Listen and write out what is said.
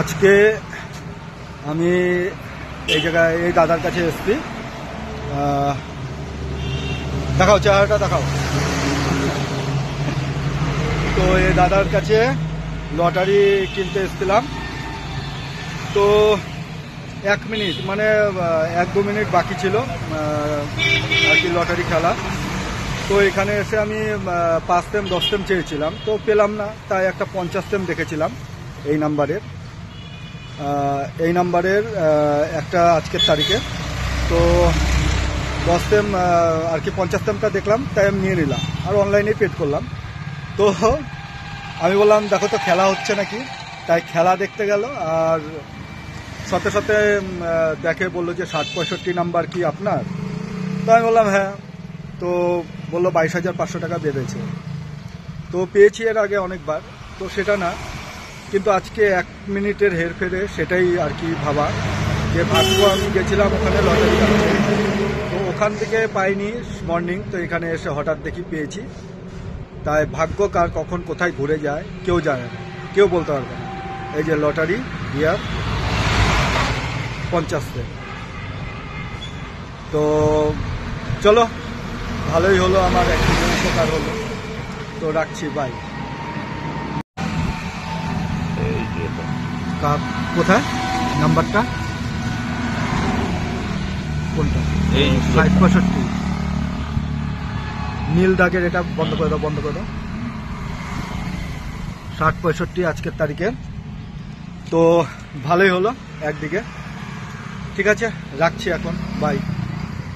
আজকে আমি এই জায়গায় এই দাদার কাছে এসেছি। দেখাও চেহারাটা দেখাও। তো এই দাদার কাছে লটারি কিনতে এসেছিলাম। তো 1 মিনিট মানে 1-2 মিনিট বাকি ছিল আর কি লটারি খেলা। তো এখানে এসে আমি 5 টেম 10 টেম চেয়েছিলাম, তো পেলাম না। তাই একটা 50 টেম দেখেছিলাম এই নাম্বারের একটা আজকের তারিখে। তো 10 টেম আর কি 50 টেমটা দেখলাম, তাই আমি নিয়ে নিলাম আর অনলাইনে পেড করলাম। তো আমি বললাম দেখো তো খেলা হচ্ছে নাকি, তাই খেলা দেখতে গেল। আর সাথে সাথে দেখে বললো যে 60-65 নাম্বার কি আপনার? তো আমি বললাম হ্যাঁ। তো বললো 22,500 টাকা বেঁধেছে। তো পেয়েছি এর আগে অনেকবার, তো সেটা না, কিন্তু আজকে 1 মিনিটের হেরফেরে সেটাই আর কি ভাবা যে ভাগ্য। আমি গেছিলাম ওখানে লটারি কাটতে, তো ওখান থেকে পাইনি মর্নিং, তো এখানে এসে হঠাৎ দেখি পেয়েছি। তাই ভাগ্য কার কখন কোথায় ঘুরে যায় কেউ জানে না, কেউ বলতে পারবে না। এই যে লটারি ইয়ার 50 তে। তো চলো, ভালোই হলো, আমার অ্যাক্সিডেন্ট উপকার হলো। তো রাখছি, বাই। কোথায় নাম্বারটা? কোনটা? 60-65 নীল দাগের। এটা বন্ধ করে দাও, বন্ধ করে দাও। 60-65 আজকের তারিখে। তো ভালোই হলো একদিকে। ঠিক আছে, রাখছি এখন, বাই।